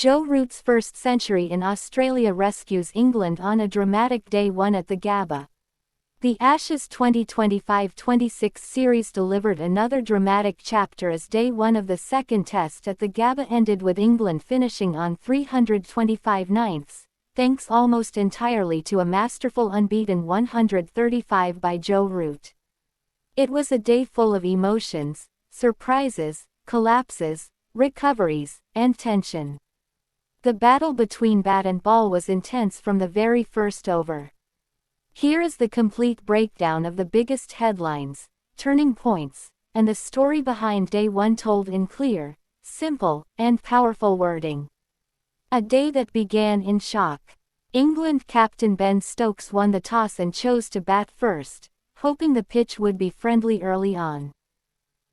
Joe Root's first century in Australia rescues England on a dramatic day 1 at the Gabba. The Ashes 2025-26 series delivered another dramatic chapter as day 1 of the second test at the Gabba ended with England finishing on 325 ninths, thanks almost entirely to a masterful unbeaten 135 by Joe Root. It was a day full of emotions, surprises, collapses, recoveries, and tension. The battle between bat and ball was intense from the very first over. Here is the complete breakdown of the biggest headlines, turning points, and the story behind day 1 told in clear, simple, and powerful wording. A day that began in shock. England captain Ben Stokes won the toss and chose to bat first, hoping the pitch would be friendly early on.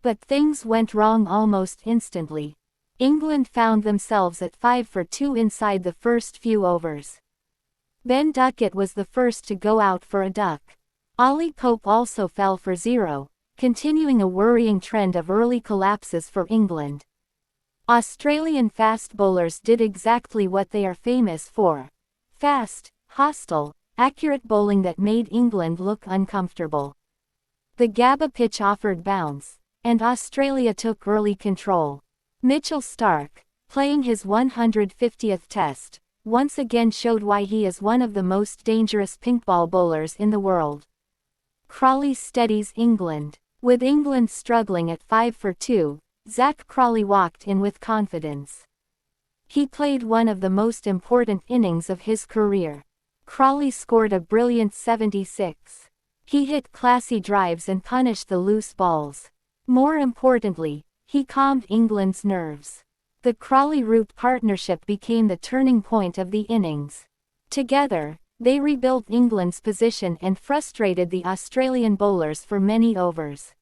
But things went wrong almost instantly. England found themselves at 5 for 2 inside the first few overs. Ben Duckett was the first to go out for a duck. Ollie Pope also fell for 0, continuing a worrying trend of early collapses for England. Australian fast bowlers did exactly what they are famous for: fast, hostile, accurate bowling that made England look uncomfortable. The Gabba pitch offered bounce, and Australia took early control. Mitchell Starc, playing his 150th test, once again showed why he is one of the most dangerous pinkball bowlers in the world. Crawley steadies England. With England struggling at 5 for 2, Zach Crawley walked in with confidence. He played one of the most important innings of his career. Crawley scored a brilliant 76. He hit classy drives and punished the loose balls. More importantly, he calmed England's nerves. The Crawley-Root partnership became the turning point of the innings. Together, they rebuilt England's position and frustrated the Australian bowlers for many overs.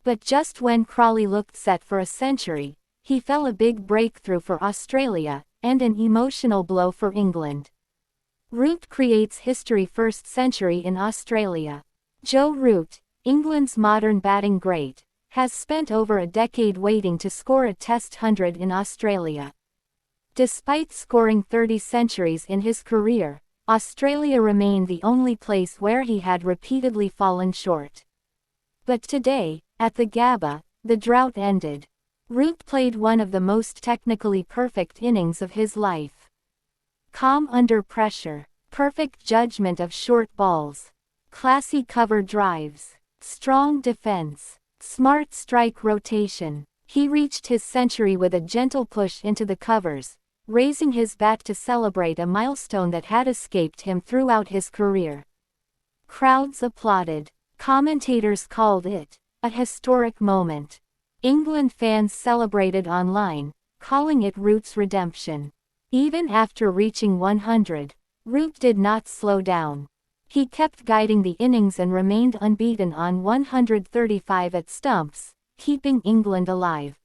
But just when Crawley looked set for a century, he fell a big breakthrough for Australia, and an emotional blow for England. Root creates history first century in Australia. Joe Root, England's modern batting great, has spent over a decade waiting to score a Test 100 in Australia. Despite scoring 30 centuries in his career, Australia remained the only place where he had repeatedly fallen short. But today, at the Gabba, the drought ended. Root played one of the most technically perfect innings of his life. Calm under pressure, perfect judgment of short balls, classy cover drives, strong defense, smart strike rotation. He reached his century with a gentle push into the covers, raising his bat to celebrate a milestone that had escaped him throughout his career. Crowds applauded. Commentators called it a historic moment. England fans celebrated online, calling it Root's redemption. Even after reaching 100, Root did not slow down. He kept guiding the innings and remained unbeaten on 135 at stumps, keeping England alive.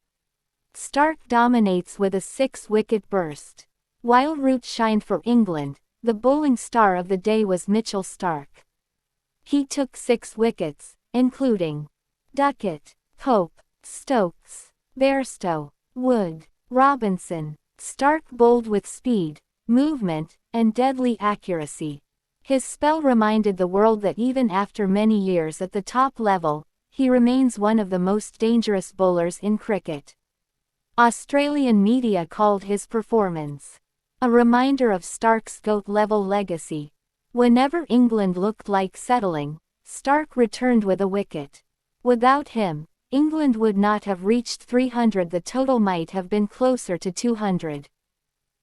Starc dominates with a 6-wicket burst. While Root shined for England, the bowling star of the day was Mitchell Starc. He took 6 wickets, including Duckett, Pope, Stokes, Bairstow, Wood, Robinson. Starc bowled with speed, movement, and deadly accuracy. His spell reminded the world that even after many years at the top level, he remains one of the most dangerous bowlers in cricket. Australian media called his performance a reminder of Starc's GOAT-level legacy. Whenever England looked like settling, Starc returned with a wicket. Without him, England would not have reached 300. The total might have been closer to 200.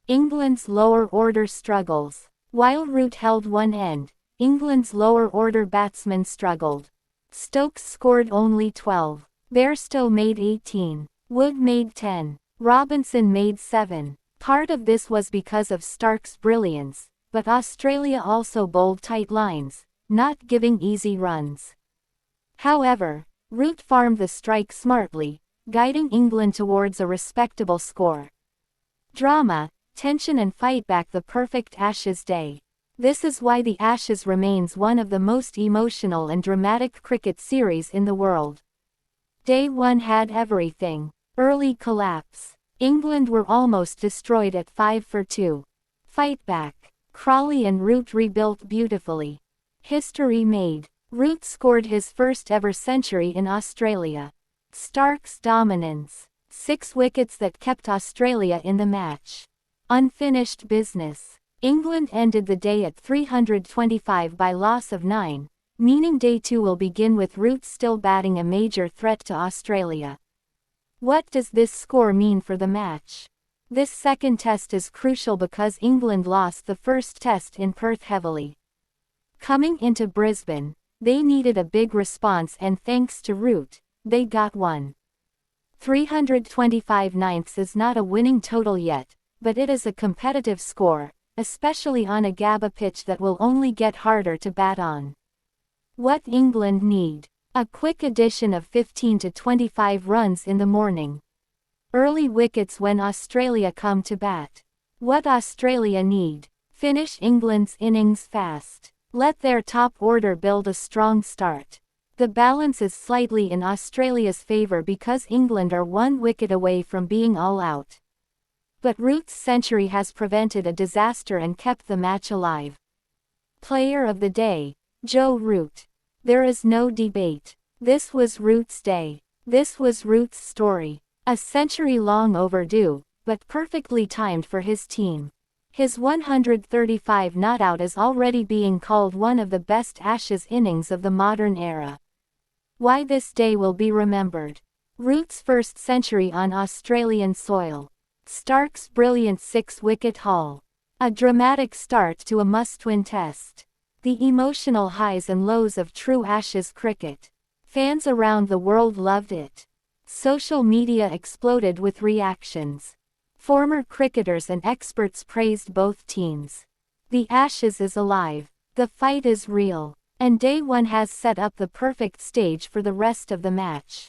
England's lower order struggles. While Root held one end, England's lower order batsmen struggled. Stokes scored only 12. Bairstow made 18. Wood made 10. Robinson made 7. Part of this was because of Starc's brilliance, but Australia also bowled tight lines, not giving easy runs. However, Root farmed the strike smartly, guiding England towards a respectable score. Drama, tension and fight back the perfect Ashes day. This is why the Ashes remains one of the most emotional and dramatic cricket series in the world. Day 1 had everything. Early collapse. England were almost destroyed at 5-2. Fight back. Crawley and Root rebuilt beautifully. History made. Root scored his first ever century in Australia. Starc's dominance. 6 wickets that kept Australia in the match. Unfinished business. England ended the day at 325 by loss of 9, meaning day 2 will begin with Root still batting, a major threat to Australia. What does this score mean for the match? This second test is crucial because England lost the first test in Perth heavily. Coming into Brisbane, they needed a big response, and thanks to Root, they got one. 325 ninths is not a winning total yet, but it is a competitive score, especially on a Gabba pitch that will only get harder to bat on. What England need? A quick addition of 15 to 25 runs in the morning. Early wickets when Australia come to bat. What Australia need? Finish England's innings fast. Let their top order build a strong start. The balance is slightly in Australia's favour because England are 1 wicket away from being all out. But Root's century has prevented a disaster and kept the match alive. Player of the day, Joe Root. There is no debate. This was Root's day. This was Root's story. A century long overdue, but perfectly timed for his team. His 135 not out is already being called one of the best Ashes innings of the modern era. Why this day will be remembered. Root's first century on Australian soil. Starc's brilliant 6-wicket haul. A dramatic start to a must-win test. The emotional highs and lows of true Ashes cricket. Fans around the world loved it. Social media exploded with reactions. Former cricketers and experts praised both teams. The Ashes is alive. The fight is real. And day 1 has set up the perfect stage for the rest of the match.